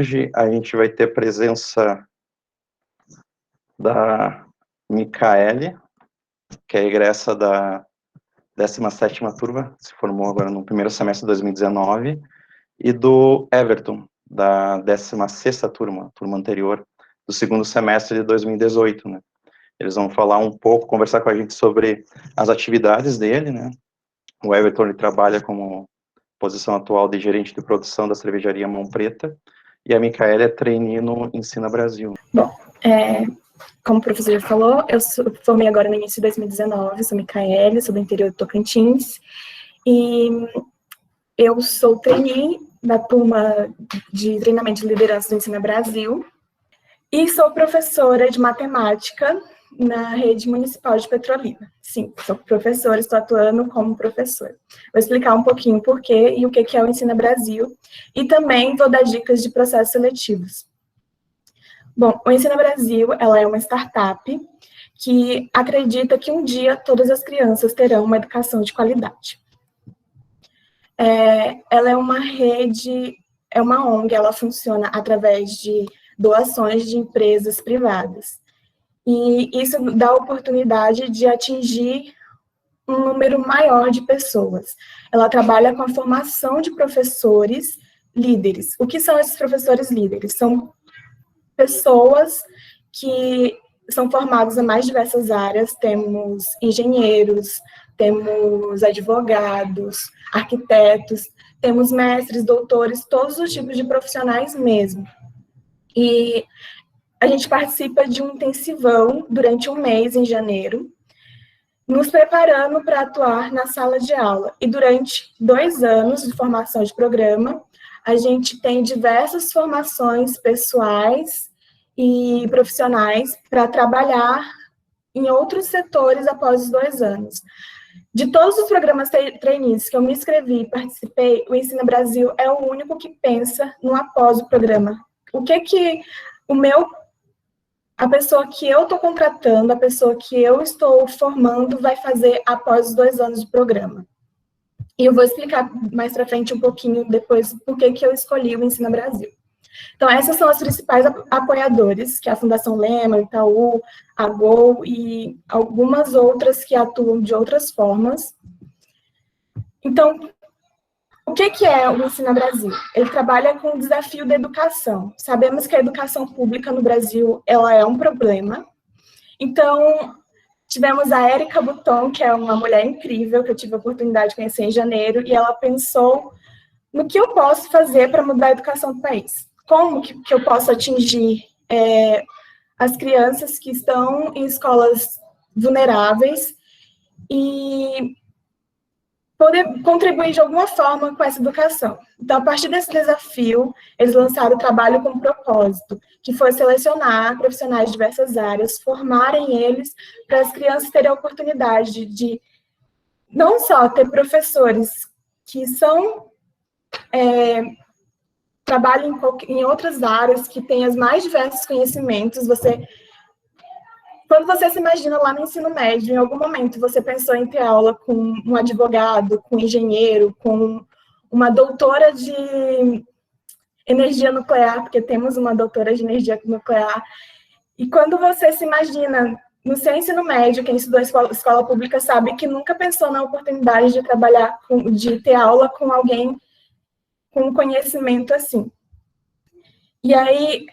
Hoje a gente vai ter presença da Micaele, que é egressa da 17ª turma, se formou agora no primeiro semestre de 2019, e do Everton, da 16ª turma, turma anterior, do segundo semestre de 2018, né? Eles vão falar um pouco, conversar com a gente sobre as atividades dele, né? O Everton, ele trabalha como posição atual de gerente de produção da cervejaria Mão Preta, e a Micaele é trainee no Ensina Brasil. Bom, como o professor já falou, eu formei agora no início de 2019, sou Micaele, sou do interior do Tocantins, e eu sou trainee da turma de treinamento de liderança do Ensina Brasil, e sou professora de matemática na rede municipal de Petrolina. Sim, sou professora, estou atuando como professora. Vou explicar um pouquinho o porquê e o que é o Ensina Brasil, e também vou dar dicas de processos seletivos. Bom, o Ensina Brasil, ela é uma startup que acredita que um dia todas as crianças terão uma educação de qualidade. Ela é uma rede, é uma ONG, ela funciona através de doações de empresas privadas. E isso dá a oportunidade de atingir um número maior de pessoas. Ela trabalha com a formação de professores líderes. O que são esses professores líderes? São pessoas que são formados em mais diversas áreas, temos engenheiros, temos advogados, arquitetos, temos mestres, doutores, todos os tipos de profissionais mesmo. E a gente participa de um intensivão durante um mês, em janeiro, nos preparando para atuar na sala de aula. E durante 2 anos de formação de programa, a gente tem diversas formações pessoais e profissionais para trabalhar em outros setores após os 2 anos. De todos os programas trainees que eu me inscrevi e participei, o Ensina Brasil é o único que pensa no após o programa. O que a pessoa que eu estou contratando, a pessoa que eu estou formando, vai fazer após os 2 anos de programa. E eu vou explicar mais para frente um pouquinho depois por que eu escolhi o Ensina Brasil. Então, essas são as principais apoiadores, que é a Fundação Lema, Itaú, a Gol e algumas outras que atuam de outras formas. Então, o que é o Ensina Brasil? Ele trabalha com o desafio da educação. Sabemos que a educação pública no Brasil, ela é um problema. Então, tivemos a Érica Buton, que é uma mulher incrível, que eu tive a oportunidade de conhecer em janeiro, e ela pensou no que eu posso fazer para mudar a educação do país. Como que eu posso atingir as crianças que estão em escolas vulneráveis e poder contribuir de alguma forma com essa educação. Então, a partir desse desafio, eles lançaram o trabalho com propósito, que foi selecionar profissionais de diversas áreas, formarem eles para as crianças terem a oportunidade de não só ter professores que trabalham em outras áreas, que têm os mais diversos conhecimentos. Quando você se imagina lá no ensino médio, em algum momento você pensou em ter aula com um advogado, com um engenheiro, com uma doutora de energia nuclear, porque temos uma doutora de energia nuclear. E quando você se imagina no seu ensino médio, quem estudou escola pública sabe que nunca pensou na oportunidade de trabalhar, de ter aula com alguém com conhecimento assim. E aí,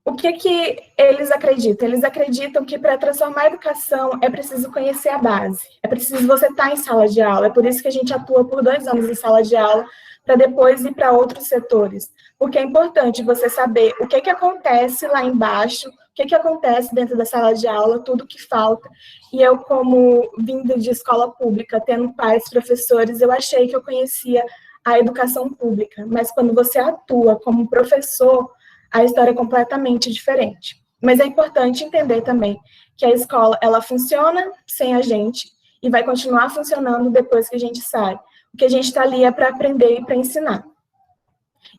o que eles acreditam? Eles acreditam que para transformar a educação é preciso conhecer a base, é preciso você estar em sala de aula, é por isso que a gente atua por 2 anos em sala de aula, para depois ir para outros setores, porque é importante você saber o que acontece lá embaixo, o que acontece dentro da sala de aula, tudo que falta. E eu, como vindo de escola pública, tendo pais, professores, eu achei que eu conhecia a educação pública, mas quando você atua como professor, a história é completamente diferente. Mas é importante entender também que a escola, ela funciona sem a gente e vai continuar funcionando depois que a gente sai. O que a gente está ali é para aprender e para ensinar.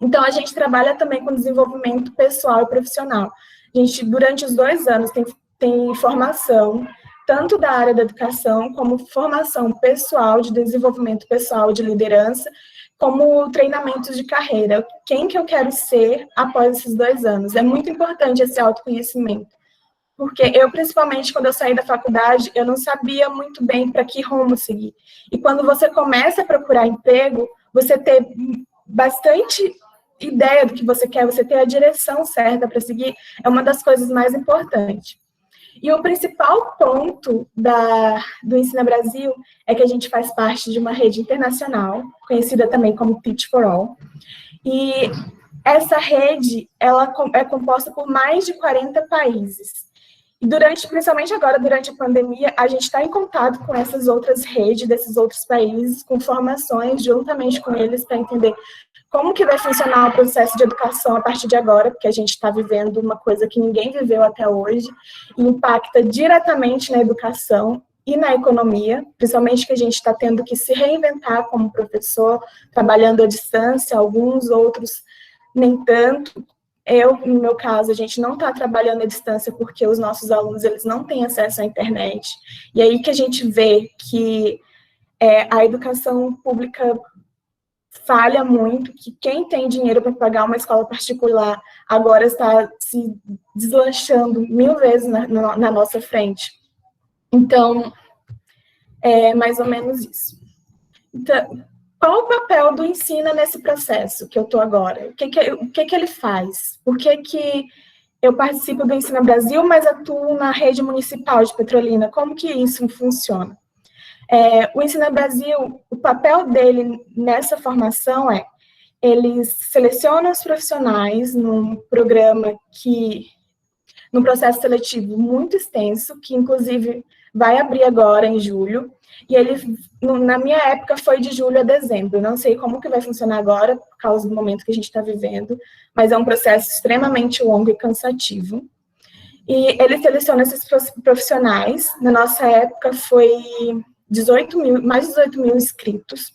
Então, a gente trabalha também com desenvolvimento pessoal e profissional. A gente, durante os 2 anos, tem formação, tanto da área da educação, como formação pessoal, de desenvolvimento pessoal, de liderança. como treinamentos de carreira. Quem que eu quero ser após esses 2 anos? É muito importante esse autoconhecimento. Porque eu, principalmente, quando eu saí da faculdade, eu não sabia muito bem para que rumo seguir. E quando você começa a procurar emprego, você ter bastante ideia do que você quer, você ter a direção certa para seguir, é uma das coisas mais importantes. E o principal ponto do Ensina Brasil é que a gente faz parte de uma rede internacional, conhecida também como Teach for All. E essa rede, ela é composta por mais de 40 países. E principalmente agora, durante a pandemia, a gente está em contato com essas outras redes, desses outros países, com formações juntamente com eles, para entender como que vai funcionar o processo de educação a partir de agora, porque a gente está vivendo uma coisa que ninguém viveu até hoje, e impacta diretamente na educação e na economia, principalmente que a gente está tendo que se reinventar como professor, trabalhando à distância, alguns outros nem tanto. No meu caso, a gente não está trabalhando à distância porque os nossos alunos eles não têm acesso à internet. E aí que a gente vê que a educação pública falha muito, que quem tem dinheiro para pagar uma escola particular agora está se deslanchando 1000 vezes na nossa frente. Então, é mais ou menos isso. Então, qual o papel do Ensina nesse processo que eu estou agora? O que ele faz? Por que eu participo do Ensina Brasil, mas atuo na rede municipal de Petrolina? Como que isso funciona? O Ensina Brasil, o papel dele nessa formação eles selecionam os profissionais num processo seletivo muito extenso, que inclusive vai abrir agora em julho, e ele, na minha época, foi de julho a dezembro. Não sei como que vai funcionar agora, por causa do momento que a gente está vivendo, mas é um processo extremamente longo e cansativo. E ele seleciona esses profissionais. Na nossa época, foi mais de 18 mil inscritos.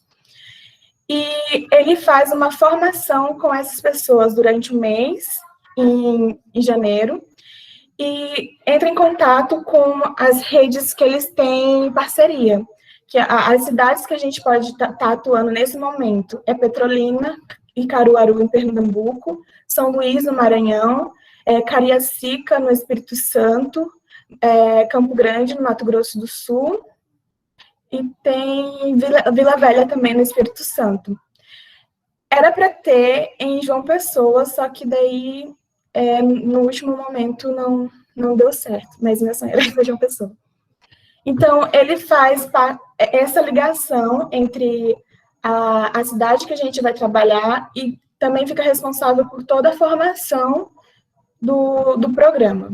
E ele faz uma formação com essas pessoas durante um mês, em janeiro, e entra em contato com as redes que eles têm em parceria. Que as cidades que a gente pode estar atuando nesse momento é Petrolina e Caruaru, em Pernambuco, São Luís, no Maranhão, Cariacica, no Espírito Santo, Campo Grande, no Mato Grosso do Sul, e tem Vila Velha também, no Espírito Santo. Era para ter em João Pessoa, só que daí, no último momento, não deu certo, mas minha sonho era ir para João Pessoa. Então, ele faz essa ligação entre a cidade que a gente vai trabalhar e também fica responsável por toda a formação do programa.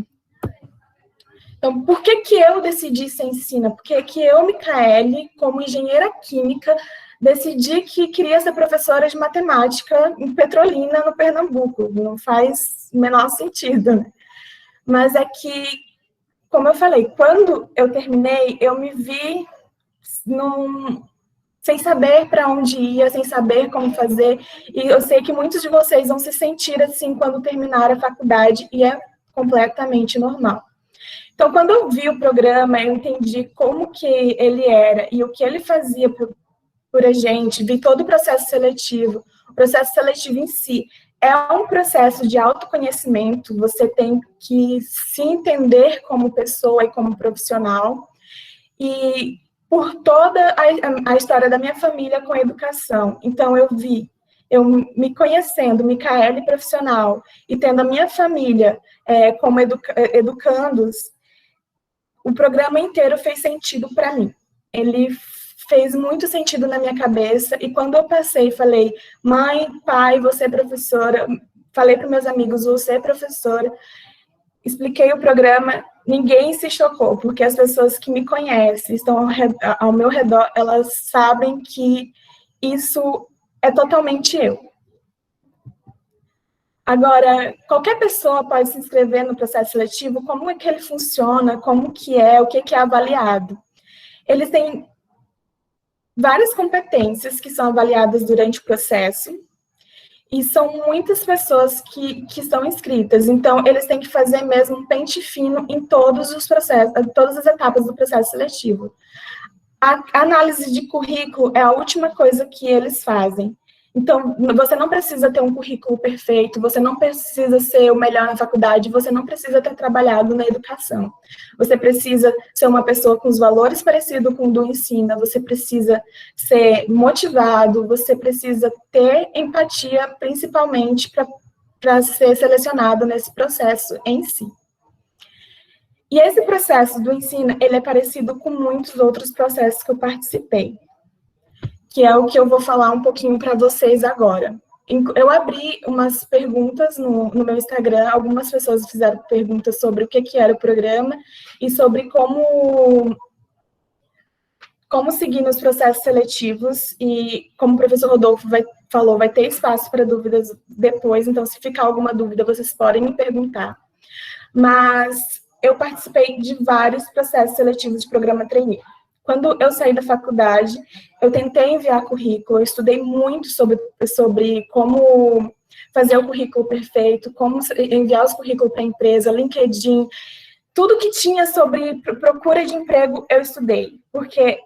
Então, por que eu decidi ser Ensina? Por que eu, Micaele, como engenheira química, decidi que queria ser professora de matemática em Petrolina, no Pernambuco? Não faz o menor sentido, né? Mas é que, como eu falei, quando eu terminei, eu me vi sem saber para onde ia, sem saber como fazer, e eu sei que muitos de vocês vão se sentir assim quando terminar a faculdade, e é completamente normal. Então, quando eu vi o programa, eu entendi como que ele era e o que ele fazia por a gente, vi todo o processo seletivo. O processo seletivo em si é um processo de autoconhecimento, você tem que se entender como pessoa e como profissional, e por toda a história da minha família com a educação. Então, eu me conhecendo, Micaele profissional, e tendo a minha família como educandos, o programa inteiro fez sentido para mim. Ele fez muito sentido na minha cabeça, e quando eu passei, falei, mãe, pai, você é professora, falei para meus amigos, você é professora, expliquei o programa, ninguém se chocou, porque as pessoas que me conhecem, estão ao meu redor, elas sabem que isso é totalmente eu. Agora, qualquer pessoa pode se inscrever no processo seletivo, como é que ele funciona, como que é, o que é avaliado. Eles têm várias competências que são avaliadas durante o processo, e são muitas pessoas que estão inscritas, então eles têm que fazer mesmo um pente fino em todos os processos, todas as etapas do processo seletivo. A análise de currículo é a última coisa que eles fazem. Então, você não precisa ter um currículo perfeito, você não precisa ser o melhor na faculdade, você não precisa ter trabalhado na educação. Você precisa ser uma pessoa com os valores parecidos com o do ensino, você precisa ser motivado, você precisa ter empatia, principalmente para ser selecionado nesse processo em si. E esse processo do ensino, ele é parecido com muitos outros processos que eu participei, que é o que eu vou falar um pouquinho para vocês agora. Eu abri umas perguntas no meu Instagram, algumas pessoas fizeram perguntas sobre o que era o programa e sobre como seguir nos processos seletivos, e como o professor Rodolfo falou, vai ter espaço para dúvidas depois, então se ficar alguma dúvida, vocês podem me perguntar. Mas eu participei de vários processos seletivos de programa trainee. Quando eu saí da faculdade, eu tentei enviar currículo, eu estudei muito sobre como fazer o currículo perfeito, como enviar os currículos para a empresa, LinkedIn, tudo que tinha sobre procura de emprego, eu estudei, porque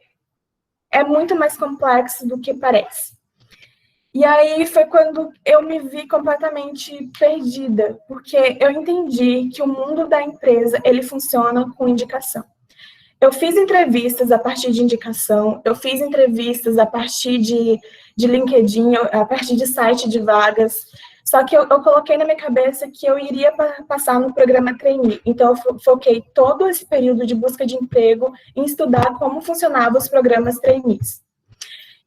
é muito mais complexo do que parece. E aí foi quando eu me vi completamente perdida, porque eu entendi que o mundo da empresa, ele funciona com indicação. Eu fiz entrevistas a partir de indicação, eu fiz entrevistas a partir de LinkedIn, a partir de site de vagas, só que eu coloquei na minha cabeça que eu iria passar no programa trainee. Então, eu foquei todo esse período de busca de emprego em estudar como funcionavam os programas trainees.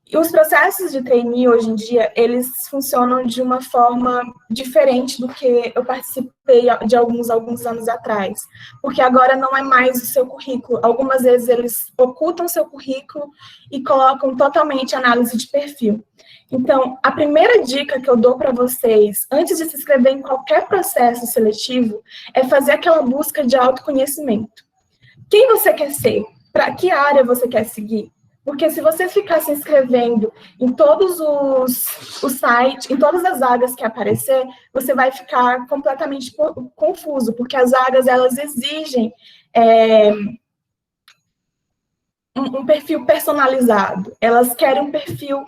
E os processos de trainee, hoje em dia, eles funcionam de uma forma diferente do que eu participei de alguns anos atrás. Porque agora não é mais o seu currículo. Algumas vezes eles ocultam seu currículo e colocam totalmente análise de perfil. Então, a primeira dica que eu dou para vocês, antes de se inscrever em qualquer processo seletivo, é fazer aquela busca de autoconhecimento. Quem você quer ser? Para que área você quer seguir? Porque se você ficar se inscrevendo em todos os sites, em todas as vagas que aparecer, você vai ficar completamente confuso, porque as vagas, elas exigem um perfil personalizado. Elas querem um perfil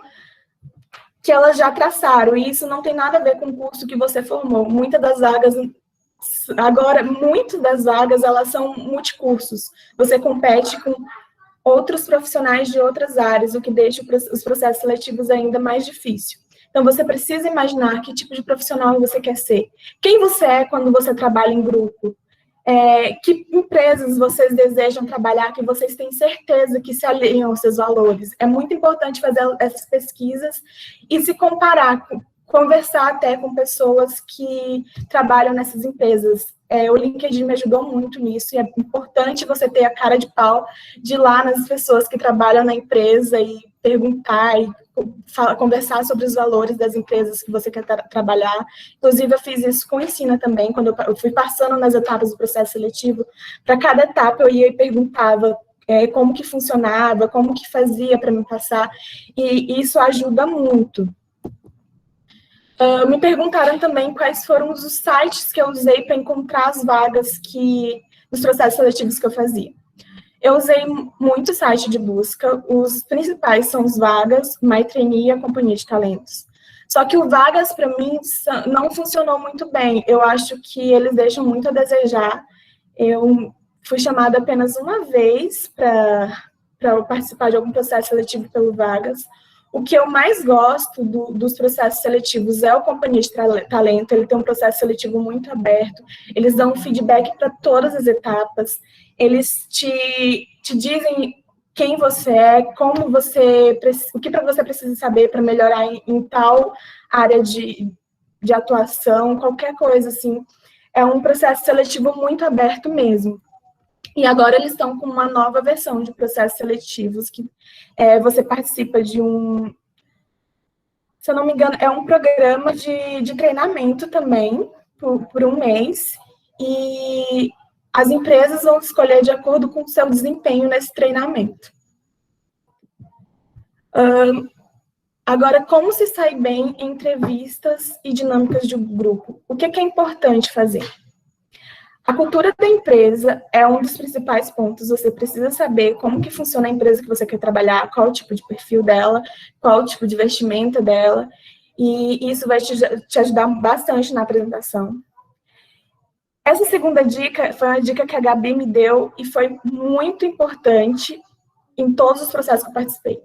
que elas já traçaram, e isso não tem nada a ver com o curso que você formou. Muitas das vagas, elas são multicursos. Você compete com outros profissionais de outras áreas, o que deixa os processos seletivos ainda mais difícil. Então, você precisa imaginar que tipo de profissional você quer ser. Quem você é quando você trabalha em grupo? Que empresas vocês desejam trabalhar, que vocês têm certeza que se alinham aos seus valores. É muito importante fazer essas pesquisas e se comparar, conversar até com pessoas que trabalham nessas empresas. O LinkedIn me ajudou muito nisso, e é importante você ter a cara de pau de ir lá nas pessoas que trabalham na empresa e perguntar e conversar sobre os valores das empresas que você quer trabalhar. Inclusive, eu fiz isso com o Ensina também, quando eu fui passando nas etapas do processo seletivo. Para cada etapa, eu ia e perguntava como que funcionava, como que fazia para me passar, e isso ajuda muito. Me perguntaram também quais foram os sites que eu usei para encontrar as vagas dos processos seletivos que eu fazia. Eu usei muito site de busca, os principais são os Vagas, MyTrainee e a Companhia de Talentos. Só que o Vagas, para mim, não funcionou muito bem. Eu acho que eles deixam muito a desejar. Eu fui chamada apenas uma vez para participar de algum processo seletivo pelo Vagas. O que eu mais gosto dos processos seletivos é o Companhia de Talento. Ele tem um processo seletivo muito aberto, eles dão um feedback para todas as etapas, eles te dizem quem você é, o que você precisa saber para melhorar em tal área de atuação, qualquer coisa assim. É um processo seletivo muito aberto mesmo. E agora eles estão com uma nova versão de processos seletivos, que você participa de se eu não me engano, é um programa de treinamento também, por um mês, e as empresas vão escolher de acordo com o seu desempenho nesse treinamento. Agora, como se sai bem em entrevistas e dinâmicas de grupo? O que é importante fazer? A cultura da empresa é um dos principais pontos. Você precisa saber como que funciona a empresa que você quer trabalhar, qual o tipo de perfil dela, qual o tipo de vestimenta dela. e isso vai te ajudar bastante na apresentação. Essa segunda dica foi uma dica que a Gabi me deu e foi muito importante em todos os processos que eu participei.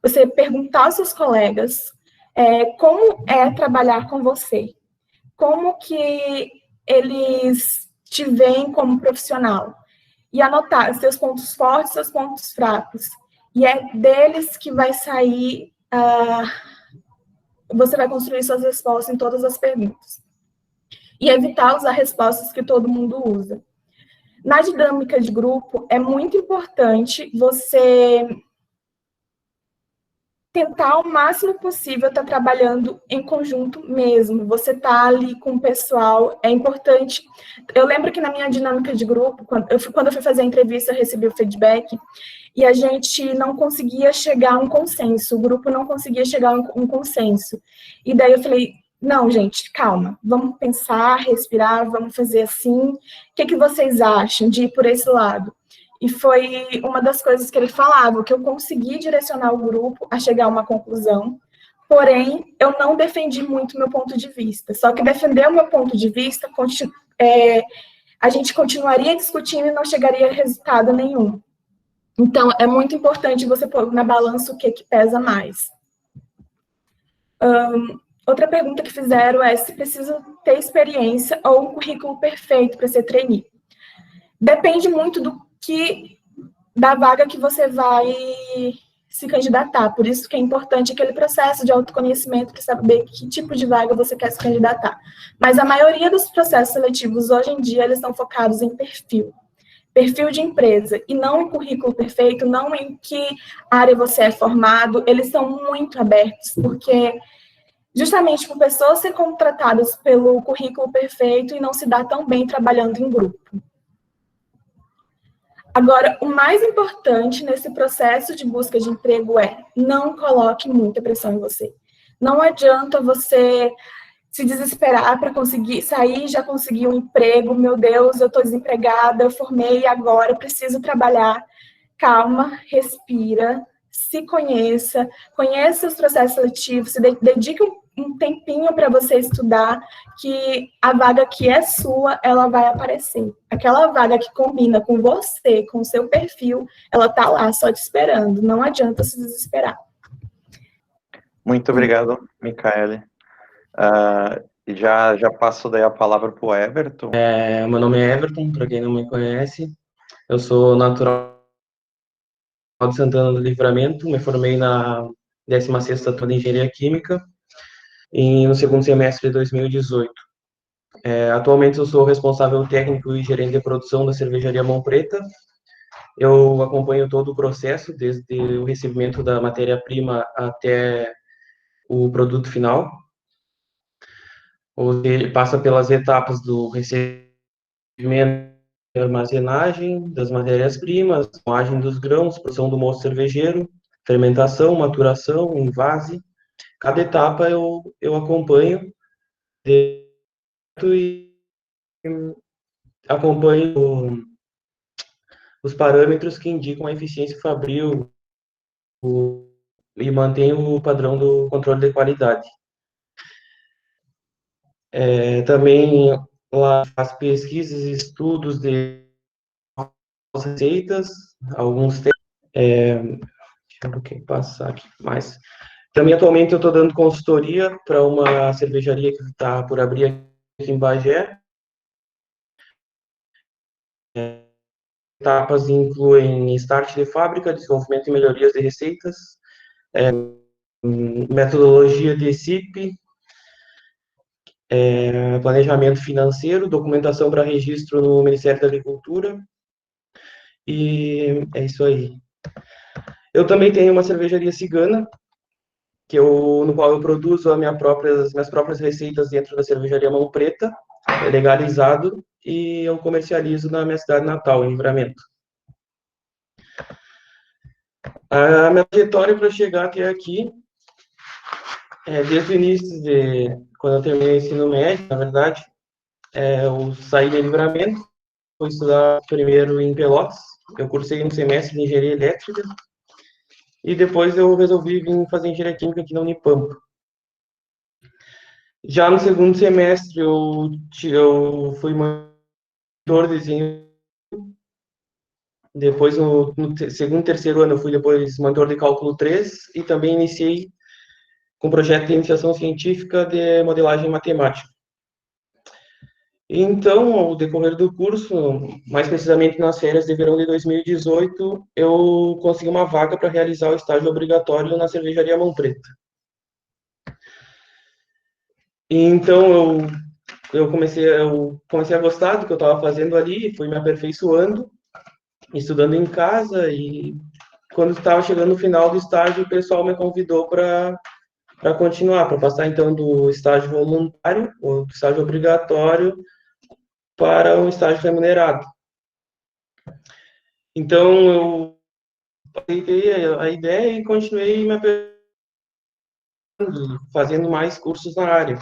Você perguntar aos seus colegas como é trabalhar com você, como que eles te veem como profissional, e anotar seus pontos fortes, seus pontos fracos. E é deles que vai sair, você vai construir suas respostas em todas as perguntas. E evitar usar respostas que todo mundo usa. Na dinâmica de grupo, é muito importante você tentar ao máximo possível estar trabalhando em conjunto mesmo. Você tá ali com o pessoal, é importante. Eu lembro que na minha dinâmica de grupo, quando eu fui fazer a entrevista, eu recebi o feedback, e a gente não conseguia chegar a um consenso, o grupo não conseguia chegar a um consenso. E daí eu falei, não, gente, calma, vamos pensar, respirar, vamos fazer assim. O que vocês acham de ir por esse lado? E foi uma das coisas que ele falava, que eu consegui direcionar o grupo a chegar a uma conclusão, porém, eu não defendi muito meu ponto de vista. Só que defender o meu ponto de vista, a gente continuaria discutindo e não chegaria a resultado nenhum. Então, é muito importante você pôr na balança o que pesa mais. Outra pergunta que fizeram é se precisa ter experiência ou um currículo perfeito para ser trainee. Depende muito da vaga que você vai se candidatar. Por isso que é importante aquele processo de autoconhecimento para saber que tipo de vaga você quer se candidatar. Mas a maioria dos processos seletivos hoje em dia, eles estão focados em perfil de empresa, e não em currículo perfeito, não em que área você é formado. Eles são muito abertos, porque justamente por pessoas ser contratadas pelo currículo perfeito e não se dá tão bem trabalhando em grupo. Agora, o mais importante nesse processo de busca de emprego é não coloque muita pressão em você. Não adianta você se desesperar para conseguir sair, já conseguir um emprego, meu Deus, eu estou desempregada, eu formei agora, preciso trabalhar. Calma, respira, se conheça, conheça os processos seletivos, se dedique um tempinho para você estudar, que a vaga que é sua, ela vai aparecer. Aquela vaga que combina com você, com o seu perfil, ela está lá só te esperando, não adianta se desesperar. Muito obrigado, Micaele. Já passo daí a palavra para o Everton. Meu nome é Everton, para quem não me conhece. Eu sou natural de Santana do Livramento, me formei na 16ª turma de Engenharia Química e no segundo semestre de 2018. Atualmente eu sou responsável técnico e gerente de produção da cervejaria Mão Preta. Eu acompanho todo o processo, desde o recebimento da matéria-prima até o produto final. Ele passa pelas etapas do recebimento e armazenagem das matérias-primas, moagem dos grãos, produção do mosto cervejeiro, fermentação, maturação, envase. Cada etapa eu acompanho e acompanho os parâmetros que indicam a eficiência fabril e mantenho o padrão do controle de qualidade. Também lá faço pesquisas e estudos de receitas, alguns deixa eu passar aqui mais. Também atualmente eu estou dando consultoria para uma cervejaria que está por abrir aqui em Bagé. Etapas incluem start de fábrica, desenvolvimento e melhorias de receitas, metodologia de CIP, planejamento financeiro, documentação para registro no Ministério da Agricultura, e é isso aí. Eu também tenho uma cervejaria cigana, no qual eu produzo as minhas próprias receitas dentro da cervejaria Mão Preta, é legalizado, e eu comercializo na minha cidade natal, em Livramento. A minha trajetória para chegar até aqui, desde o início quando eu terminei o ensino médio, na verdade, eu saí de Livramento, fui estudar primeiro em Pelotas, eu cursei um semestre de engenharia elétrica, e depois eu resolvi vir fazer engenharia química aqui na Unipampa. Já no segundo semestre, eu fui monitor de desenho. Depois, no segundo e terceiro ano, eu fui depois monitor de cálculo 3 e também iniciei com o projeto de iniciação científica de modelagem matemática. Então, ao decorrer do curso, mais precisamente nas férias de verão de 2018, eu consegui uma vaga para realizar o estágio obrigatório na cervejaria Mão Preta. Então, eu comecei a gostar do que eu estava fazendo ali, fui me aperfeiçoando, estudando em casa, e quando estava chegando no final do estágio, o pessoal me convidou para continuar, para passar então do estágio voluntário, ou do estágio obrigatório, para um estágio remunerado. Então, eu aceitei a ideia e continuei me aperfeiçoando, fazendo mais cursos na área.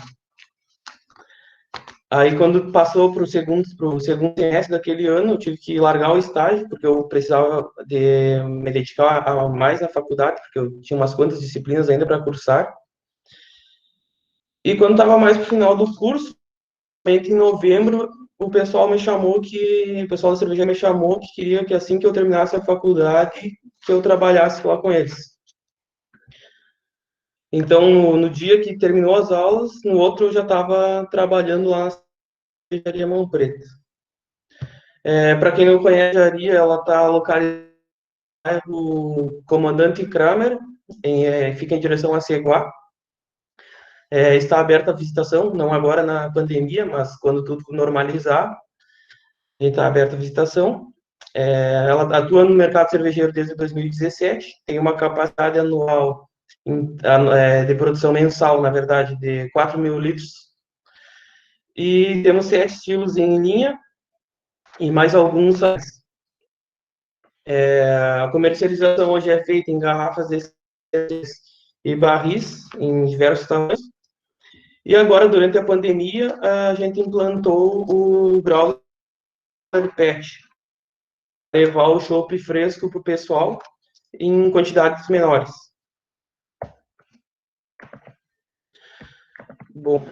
Aí, quando passou para o segundo semestre daquele ano, eu tive que largar o estágio, porque eu precisava de me dedicar mais na faculdade, porque eu tinha umas quantas disciplinas ainda para cursar. E quando estava mais para o final do curso, em novembro, o pessoal da cerveja me chamou, que queria que assim que eu terminasse a faculdade, que eu trabalhasse lá com eles. Então, no dia que terminou as aulas, no outro eu já estava trabalhando lá na cervejaria Mão Preta. Para quem não conhece a cervejaria, ela está localizada no Comandante Kramer, fica em direção a Ceguá. Está aberta a visitação, não agora na pandemia, mas quando tudo normalizar, está aberta a visitação. Ela atua no mercado cervejeiro desde 2017, tem uma capacidade anual de produção mensal, na verdade, de 4.000 litros. E temos 7 estilos em linha e mais alguns. A comercialização hoje é feita em garrafas e barris em diversos tamanhos. E agora, durante a pandemia, a gente implantou o grau de PET, levar o chopp fresco para o pessoal em quantidades menores. Bom,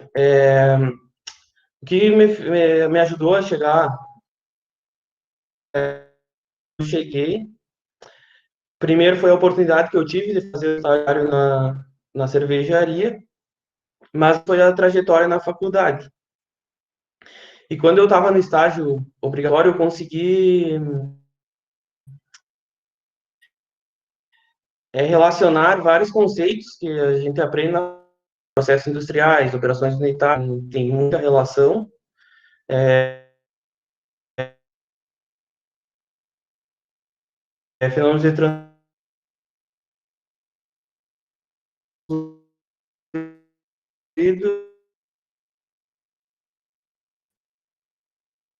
o que me ajudou a chegar, eu cheguei. Primeiro foi a oportunidade que eu tive de fazer o estágio na cervejaria, mas foi a trajetória na faculdade. E quando eu estava no estágio obrigatório, eu consegui relacionar vários conceitos que a gente aprende nos processos industriais, operações unitárias, tem muita relação. Fenômenos de transferido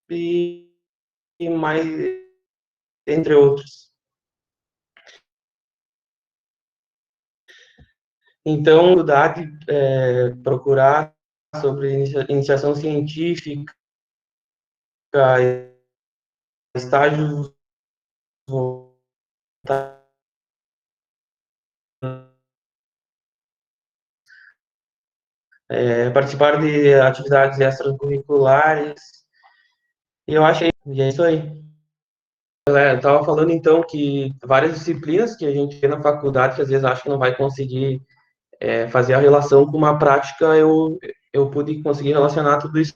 e mais, entre outros. Então, procurar sobre iniciação científica, estágios voltados, participar de atividades extracurriculares, e eu achei, e é isso aí. Eu estava falando, então, que várias disciplinas que a gente vê na faculdade, que às vezes acha que não vai conseguir fazer a relação com uma prática, eu pude conseguir relacionar tudo isso.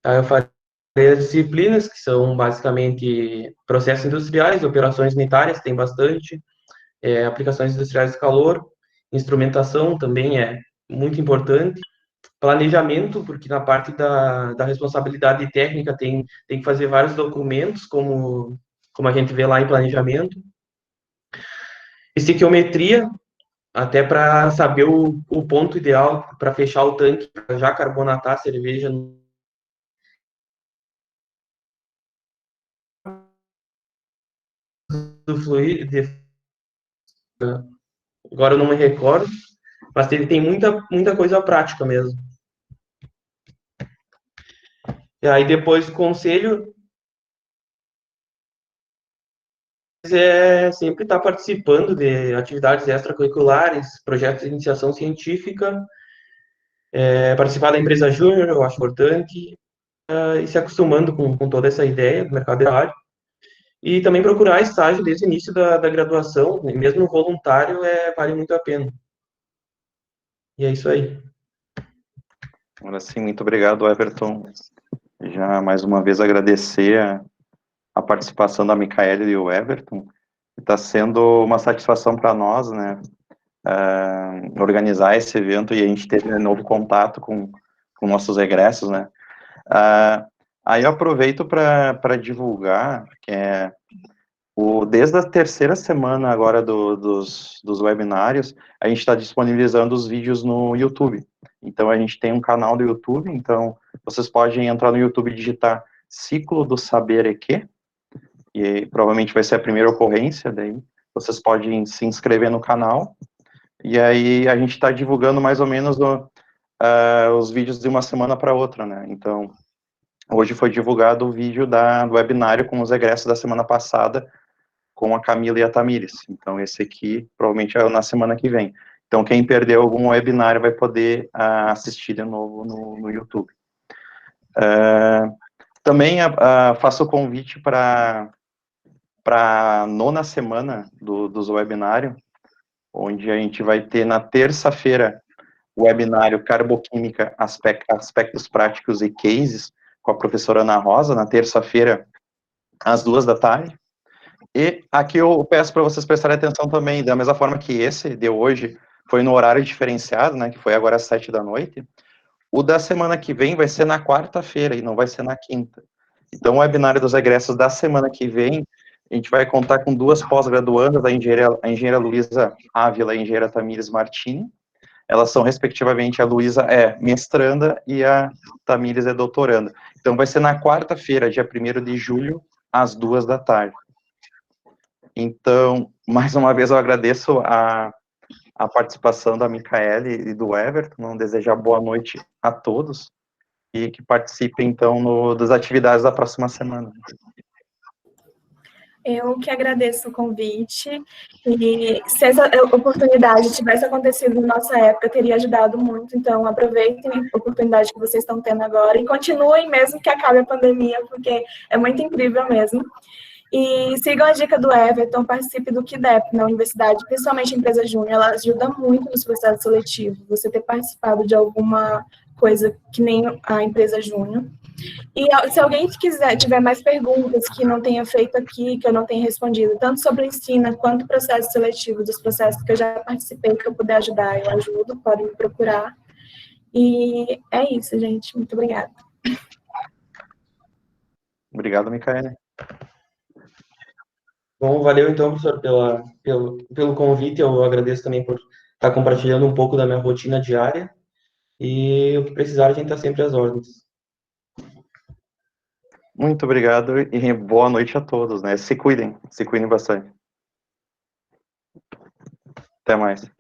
Aí eu falei as disciplinas, que são basicamente processos industriais, operações unitárias, tem bastante, aplicações industriais de calor, instrumentação também é muito importante, planejamento, porque na parte da responsabilidade técnica tem que fazer vários documentos, como a gente vê lá em planejamento, estequiometria, até para saber o ponto ideal para fechar o tanque, para já carbonatar a cerveja do fluido. Agora eu não me recordo, mas ele tem muita coisa prática mesmo. E aí depois do conselho sempre estar participando de atividades extracurriculares, projetos de iniciação científica Participar da empresa júnior, eu acho importante, e se acostumando com toda essa ideia do mercado de trabalho. E também procurar estágio desde o início da graduação, mesmo voluntário, vale muito a pena. E é isso aí. Agora sim, muito obrigado, Everton. Já mais uma vez agradecer a participação da Micaela e o Everton. Está sendo uma satisfação para nós, né, organizar esse evento e a gente ter um novo contato com nossos egressos, né. Aí eu aproveito para divulgar que desde a terceira semana agora dos webinários, a gente está disponibilizando os vídeos no YouTube. Então, a gente tem um canal do YouTube, então vocês podem entrar no YouTube e digitar Ciclo do Saber EQ, e provavelmente vai ser a primeira ocorrência, daí vocês podem se inscrever no canal, e aí a gente está divulgando mais ou menos os vídeos de uma semana para outra, né? Então, hoje foi divulgado o vídeo do webinário com os egressos da semana passada, com a Camila e a Tamires. Então, esse aqui provavelmente é na semana que vem. Então, quem perdeu algum webinário vai poder assistir de novo no YouTube. Também faço o convite para a nona semana dos webinários, onde a gente vai ter na terça-feira o webinário Carboquímica, Aspectos Práticos e Cases, com a professora Ana Rosa, na terça-feira, às 14h. E aqui eu peço para vocês prestarem atenção também, da mesma forma que esse de hoje foi no horário diferenciado, né, que foi agora às 19h, o da semana que vem vai ser na quarta-feira e não vai ser na quinta. Então, o webinário dos egressos da semana que vem, a gente vai contar com duas pós-graduandas, a engenheira Luísa Ávila e a engenheira Tamires Martini. Elas são, respectivamente, a Luísa é mestranda e a Tamires é doutoranda. Então, vai ser na quarta-feira, dia 1º de julho, às 14h. Então, mais uma vez eu agradeço a participação da Micaele e do Everton, desejar boa noite a todos e que participem, então, das atividades da próxima semana. Eu que agradeço o convite, e se essa oportunidade tivesse acontecido na nossa época, teria ajudado muito, então aproveitem a oportunidade que vocês estão tendo agora e continuem mesmo que acabe a pandemia, porque é muito incrível mesmo. E sigam a dica do Everton, participe do QDEP na universidade, principalmente a empresa júnior, ela ajuda muito nos processos seletivos, você ter participado de alguma coisa que nem a empresa júnior. E se alguém tiver mais perguntas que não tenha feito aqui, que eu não tenha respondido, tanto sobre o ensino quanto o processo seletivo, dos processos que eu já participei, que eu puder ajudar, eu ajudo, podem me procurar. E é isso, gente. Muito obrigada. Obrigado, Micaele. Bom, valeu então, professor, pelo convite. Eu agradeço também por estar compartilhando um pouco da minha rotina diária. E o que precisar, a gente está sempre às ordens. Muito obrigado e boa noite a todos, né? Se cuidem bastante. Até mais.